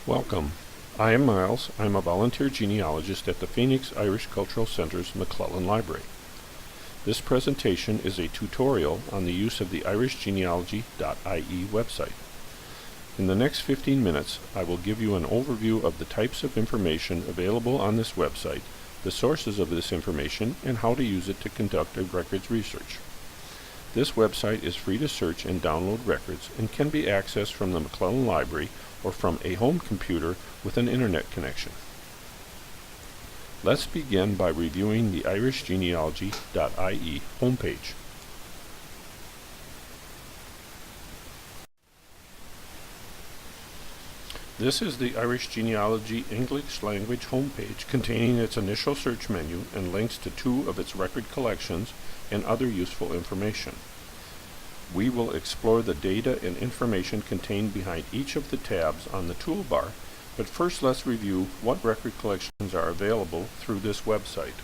Welcome. I am Miles. I'm a volunteer genealogist at the Phoenix Irish Cultural Center's McClellan Library. This presentation is a tutorial on the use of the irishgenealogy.ie website. In the next 15 minutes, I will give you an overview of the types of information available on this website, the sources of this information, and how to use it to conduct a records research. This website is free to search and download records and can be accessed from the McClellan Library or from a home computer with an internet connection. Let's begin by reviewing the irishgenealogy.ie homepage. This is the Irish Genealogy English language homepage containing its initial search menu and links to 2 of its record collections and other useful information. We will explore the data and information contained behind each of the tabs on the toolbar, but first let's review what record collections are available through this website.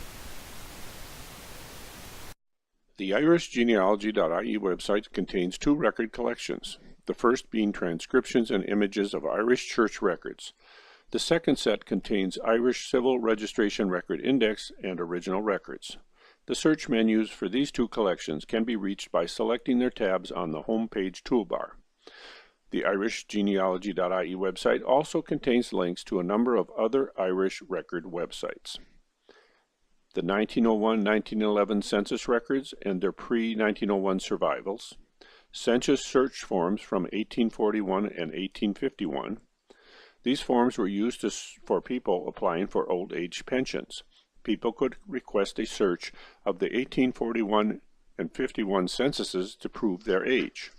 The irishgenealogy.ie website contains 2 record collections, the first being transcriptions and images of Irish church records. The second set contains Irish Civil Registration Record Index and original records. The search menus for these 2 collections can be reached by selecting their tabs on the home page toolbar. The irishgenealogy.ie website also contains links to a number of other Irish record websites. The 1901-1911 census records and their pre-1901 survivals, census search forms from 1841 and 1851. These forms were used for people applying for old age pensions. People could request a search of the 1841 and 51 censuses to prove their age.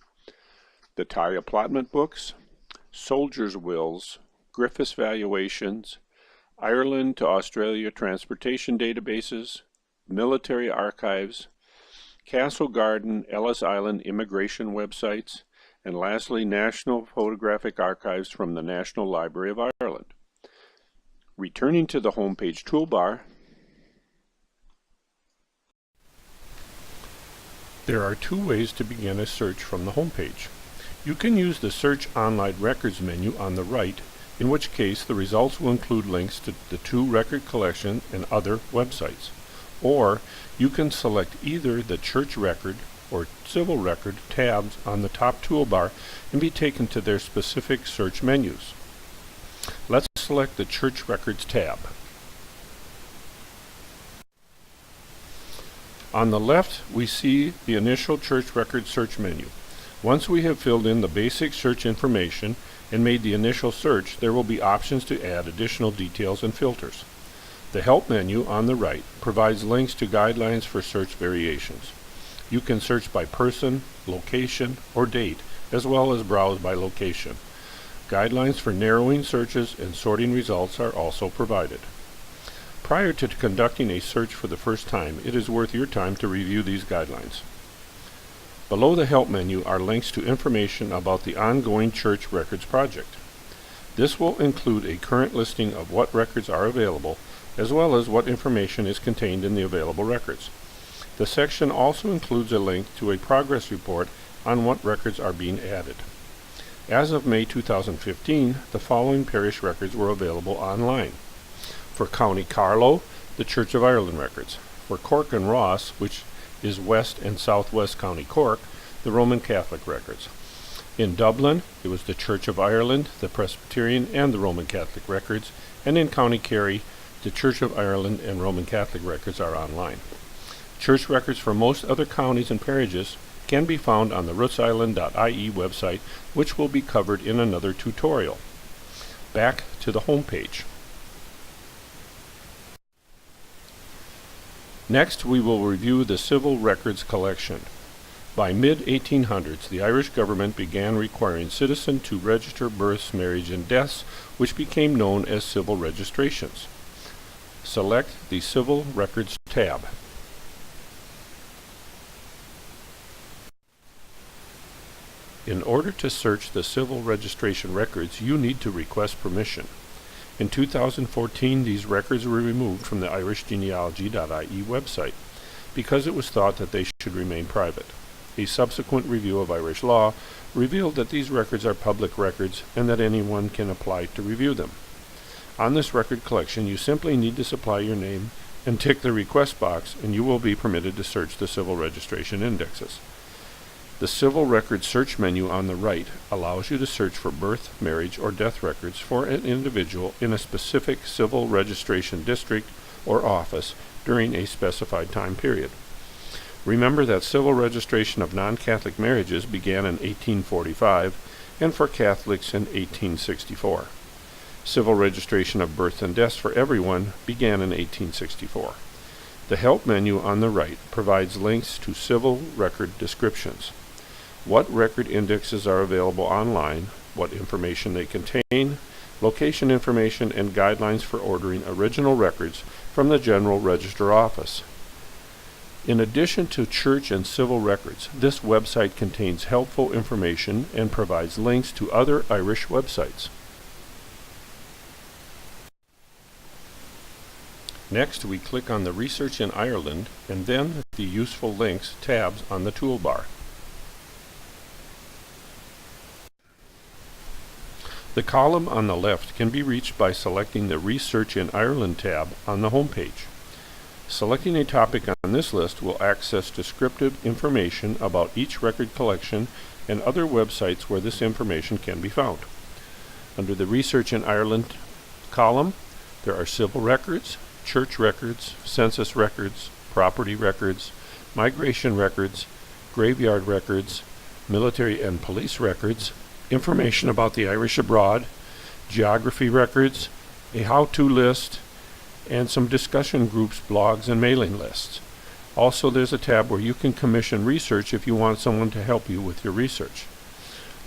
The tie allotment books, soldiers' wills, Griffiths valuations, Ireland to Australia transportation databases, military archives, Castle Garden, Ellis Island immigration websites, and lastly, National Photographic Archives from the National Library of Ireland. Returning to the homepage toolbar, there are 2 ways to begin a search from the homepage. You can use the Search Online Records menu on the right, in which case the results will include links to the 2 record collections and other websites. Or you can select either the Church Record or Civil Record tabs on the top toolbar and be taken to their specific search menus. Let's select the Church Records tab. On the left, we see the initial church record search menu. Once we have filled in the basic search information and made the initial search, there will be options to add additional details and filters. The Help menu on the right provides links to guidelines for search variations. You can search by person, location, or date, as well as browse by location. Guidelines for narrowing searches and sorting results are also provided. Prior to conducting a search for the first time, it is worth your time to review these guidelines. Below the Help menu are links to information about the ongoing Church Records project. This will include a current listing of what records are available, as well as what information is contained in the available records. The section also includes a link to a progress report on what records are being added. As of May 2015, the following parish records were available online. For County Carlow, the Church of Ireland records. For Cork and Ross, which is West and Southwest County Cork, the Roman Catholic records. In Dublin, it was the Church of Ireland, the Presbyterian, and the Roman Catholic records, and in County Kerry, the Church of Ireland and Roman Catholic records are online. Church records for most other counties and parishes can be found on the rootsisland.ie website, which will be covered in another tutorial. Back to the home page. Next, we will review the Civil Records Collection. By mid-1800s, the Irish government began requiring citizens to register births, marriage, and deaths, which became known as civil registrations. Select the Civil Records tab. In order to search the civil registration records, you need to request permission. In 2014, these records were removed from the irishgenealogy.ie website because it was thought that they should remain private. A subsequent review of Irish law revealed that these records are public records and that anyone can apply to review them. On this record collection, you simply need to supply your name and tick the request box, and you will be permitted to search the civil registration indexes. The Civil Record Search menu on the right allows you to search for birth, marriage, or death records for an individual in a specific civil registration district or office during a specified time period. Remember that civil registration of non-Catholic marriages began in 1845 and for Catholics in 1864. Civil registration of births and deaths for everyone began in 1864. The Help menu on the right provides links to civil record descriptions. What record indexes are available online, what information they contain, location information, and guidelines for ordering original records from the General Register Office. In addition to church and civil records, this website contains helpful information and provides links to other Irish websites. Next, we click on the Research in Ireland and then the Useful Links tabs on the toolbar. The column on the left can be reached by selecting the Research in Ireland tab on the home page. Selecting a topic on this list will access descriptive information about each record collection and other websites where this information can be found. Under the Research in Ireland column, there are civil records, church records, census records, property records, migration records, graveyard records, military and police records, information about the Irish abroad, geography records, a how-to list, and some discussion groups, blogs, and mailing lists. Also, there's a tab where you can commission research if you want someone to help you with your research.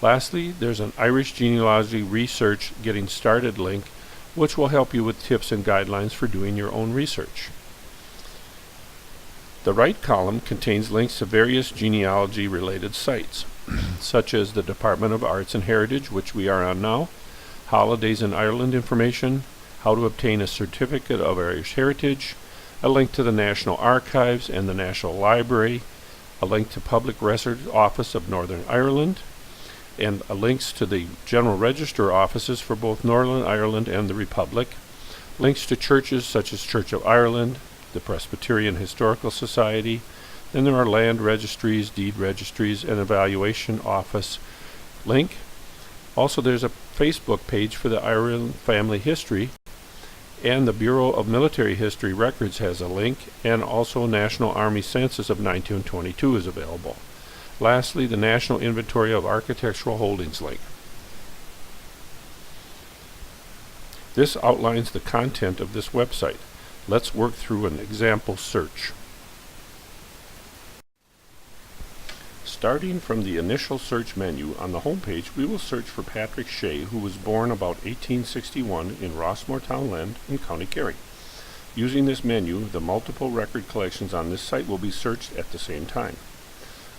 Lastly, there's an Irish Genealogy Research Getting Started link, which will help you with tips and guidelines for doing your own research. The right column contains links to various genealogy-related sites, such as the Department of Arts and Heritage, which we are on now, Holidays in Ireland information, how to obtain a certificate of Irish heritage, a link to the National Archives and the National Library, a link to Public Records Office of Northern Ireland, and links to the General Register offices for both Northern Ireland and the Republic, links to churches such as Church of Ireland, the Presbyterian Historical Society. Then there are land registries, deed registries, and evaluation office link. Also, there's a Facebook page for the Ireland Family History, and the Bureau of Military History Records has a link, and also National Army Census of 1922 is available. Lastly, the National Inventory of Architectural Holdings link. This outlines the content of this website. Let's work through an example search. Starting from the initial search menu on the home page, we will search for Patrick Shea, who was born about 1861 in Rossmore Townland in County Kerry. Using this menu, the multiple record collections on this site will be searched at the same time.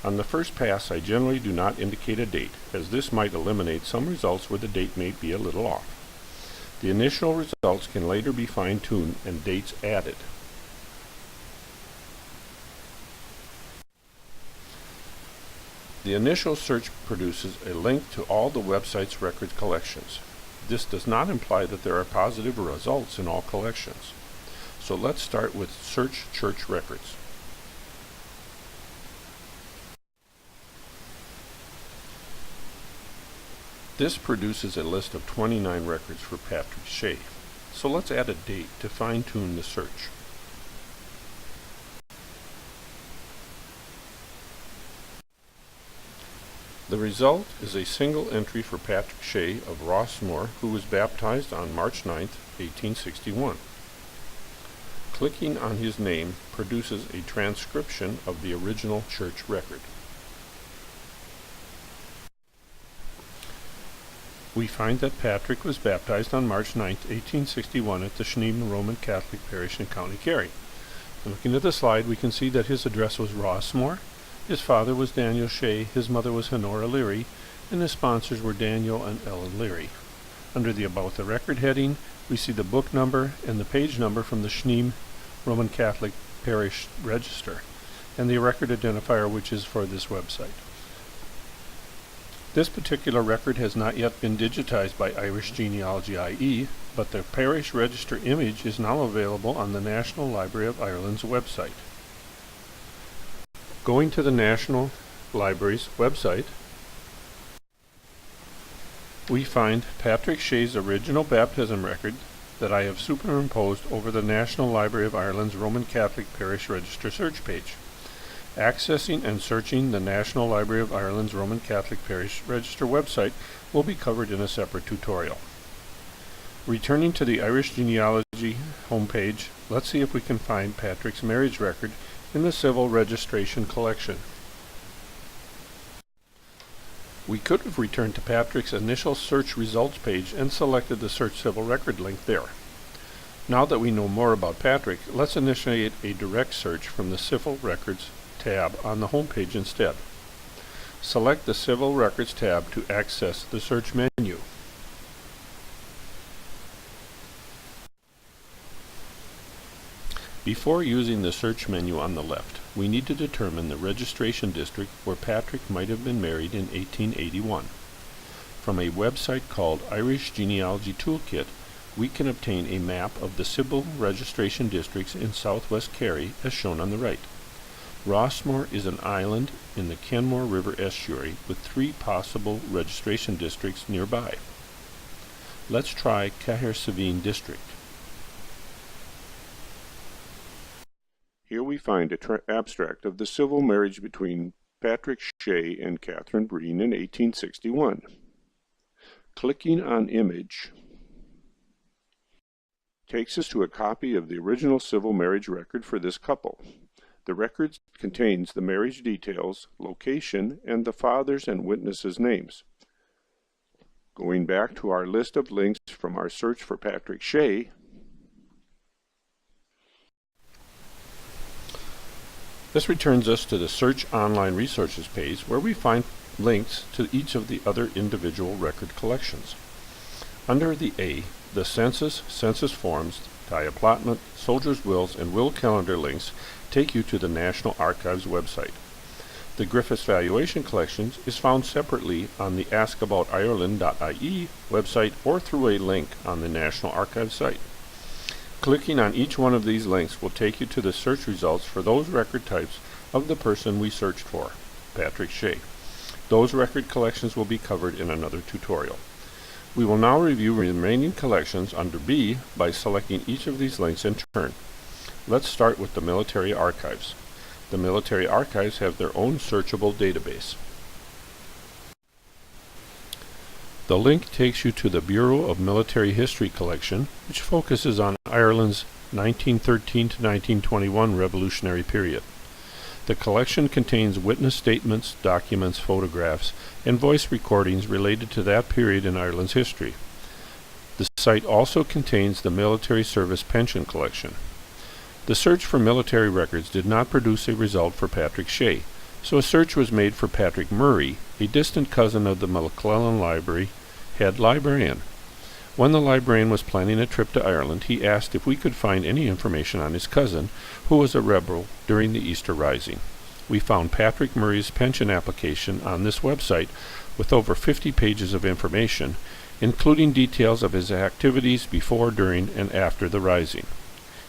On the first pass, I generally do not indicate a date, as this might eliminate some results where the date may be a little off. The initial results can later be fine-tuned and dates added. The initial search produces a link to all the website's record collections. This does not imply that there are positive results in all collections. So let's start with Search Church Records. This produces a list of 29 records for Patrick Shea. So let's add a date to fine-tune the search. The result is a single entry for Patrick Shea of Rossmore, who was baptized on March 9, 1861. Clicking on his name produces a transcription of the original church record. We find that Patrick was baptized on March 9, 1861 at the Schneeman Roman Catholic Parish in County Kerry. Looking at the slide, we can see that his address was Rossmore. His father was Daniel Shea, his mother was Honora Leary, and his sponsors were Daniel and Ellen Leary. Under the About the Record heading, we see the book number and the page number from the Schneeman Roman Catholic Parish Register. and the record identifier, which is for this website. This particular record has not yet been digitized by Irish Genealogy IE, but the parish register image is now available on the National Library of Ireland's website. Going to the National Library's website, we find Patrick Shea's original baptism record that I have superimposed over the National Library of Ireland's Roman Catholic Parish Register search page. Accessing and searching the National Library of Ireland's Roman Catholic Parish Register website will be covered in a separate tutorial. Returning to the Irish Genealogy homepage, let's see if we can find Patrick's marriage record in the Civil Registration Collection. We could have returned to Patrick's initial search results page and selected the Search Civil Record link there. Now that we know more about Patrick, let's initiate a direct search from the Civil Records tab on the home page instead. Select the Civil Records tab to access the search menu. Before using the search menu on the left, we need to determine the registration district where Patrick might have been married in 1881. From a website called Irish Genealogy Toolkit, we can obtain a map of the civil registration districts in southwest Kerry as shown on the right. Rossmore is an island in the Kenmore River estuary with 3 possible registration districts nearby. Let's try Cahersiveen district. Here we find an abstract of the civil marriage between Patrick Shea and Catherine Breen in 1861. Clicking on image takes us to a copy of the original civil marriage record for this couple. The record contains the marriage details, location, and the father's and witnesses' names. Going back to our list of links from our search for Patrick Shea, this returns us to the Search Online Resources page where we find links to each of the other individual record collections. Under the A, the census forms, diaplotment, soldiers' wills, and will calendar links take you to the National Archives website. The Griffiths Valuation Collections is found separately on the askaboutireland.ie website or through a link on the National Archives site. Clicking on each one of these links will take you to the search results for those record types of the person we searched for, Patrick Shea. Those record collections will be covered in another tutorial. We will now review remaining collections under B by selecting each of these links in turn. Let's start with the Military Archives. The Military Archives have their own searchable database. The link takes you to the Bureau of Military History collection, which focuses on Ireland's 1913 to 1921 revolutionary period. The collection contains witness statements, documents, photographs, and voice recordings related to that period in Ireland's history. The site also contains the Military Service Pension collection. The search for military records did not produce a result for Patrick Shea, so a search was made for Patrick Murray, a distant cousin of the McClellan Library head librarian. When the librarian was planning a trip to Ireland, he asked if we could find any information on his cousin, who was a rebel during the Easter Rising. We found Patrick Murray's pension application on this website with over 50 pages of information, including details of his activities before, during, and after the Rising.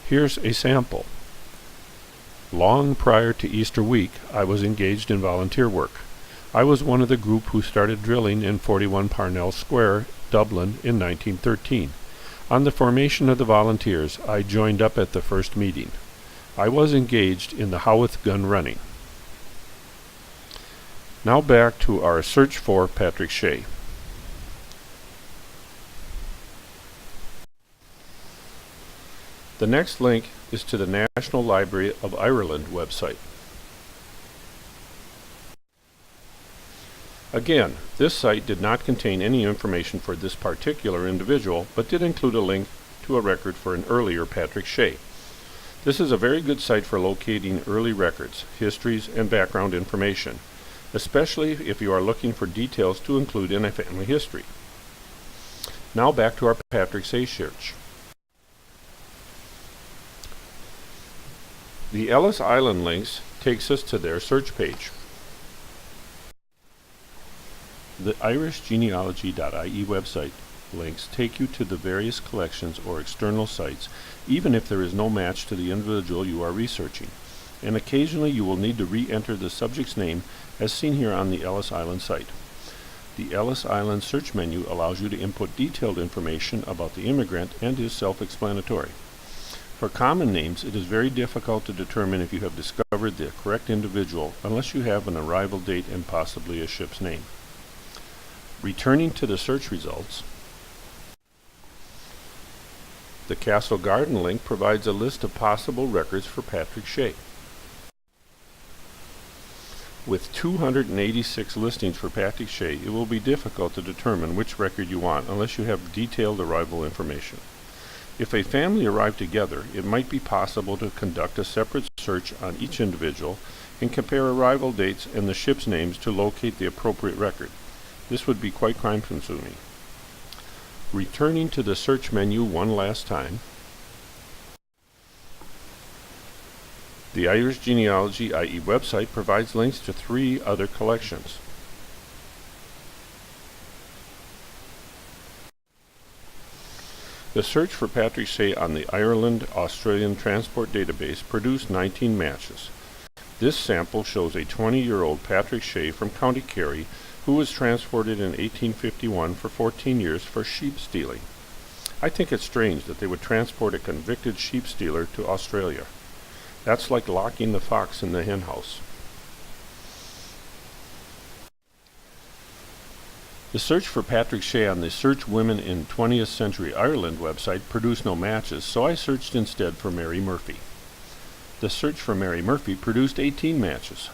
Here's a sample. Long prior to Easter week, I was engaged in volunteer work. I was one of the group who started drilling in 41 Parnell Square, Dublin, in 1913. On the formation of the volunteers, I joined up at the first meeting. I was engaged in the Howth gun running. Now back to our search for Patrick Shea. The next link is to the National Library of Ireland website. Again, this site did not contain any information for this particular individual, but did include a link to a record for an earlier Patrick Shea. This is a very good site for locating early records, histories, and background information, especially if you are looking for details to include in a family history. Now back to our Patrick Shea search. The Ellis Island links takes us to their search page. The irishgenealogy.ie website links take you to the various collections or external sites, even if there is no match to the individual you are researching. And occasionally you will need to re-enter the subject's name as seen here on the Ellis Island site. The Ellis Island search menu allows you to input detailed information about the immigrant and is self-explanatory. For common names, it is very difficult to determine if you have discovered the correct individual unless you have an arrival date and possibly a ship's name. Returning to the search results, the Castle Garden link provides a list of possible records for Patrick Shea. With 286 listings for Patrick Shea, it will be difficult to determine which record you want unless you have detailed arrival information. If a family arrived together, it might be possible to conduct a separate search on each individual and compare arrival dates and the ship's names to locate the appropriate record. This would be quite time-consuming. Returning to the search menu one last time, the Irish Genealogy IE website provides links to 3 other collections. The search for Patrick Shea on the Ireland-Australian Transport Database produced 19 matches. This sample shows a 20-year-old Patrick Shea from County Kerry who was transported in 1851 for 14 years for sheep stealing. I think it's strange that they would transport a convicted sheep stealer to Australia. That's like locking the fox in the henhouse. The search for Patrick Shea on the Search Women in 20th Century Ireland website produced no matches, so I searched instead for Mary Murphy. The search for Mary Murphy produced 18 matches.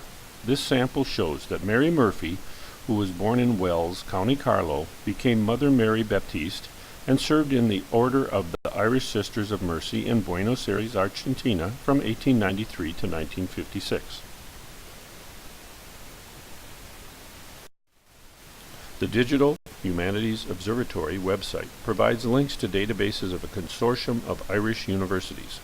This sample shows that Mary Murphy, who was born in Wells, County Carlow, became Mother Mary Baptiste and served in the Order of the Irish Sisters of Mercy in Buenos Aires, Argentina from 1893 to 1956. The Digital Humanities Observatory website provides links to databases of a consortium of Irish universities.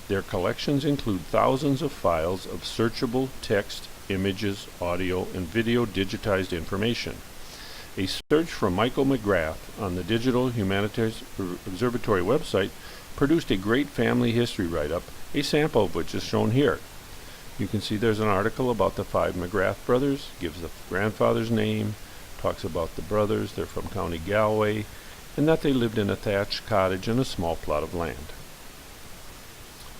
Their collections include thousands of files of searchable text, images, audio, and video digitized information. A search for Michael McGrath on the Digital Humanities Observatory website produced a great family history write-up, a sample of which is shown here. You can see there's an article about the 5 McGrath brothers, gives the grandfather's name, talks about the brothers, they're from County Galway, and that they lived in a thatched cottage in a small plot of land.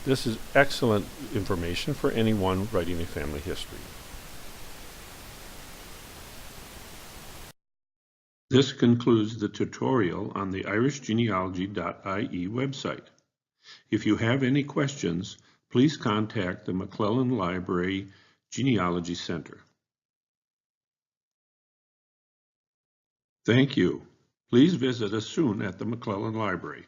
This is excellent information for anyone writing a family history. This concludes the tutorial on the irishgenealogy.ie website. If you have any questions, please contact the McClellan Library Genealogy Center. Thank you. Please visit us soon at the McClellan Library.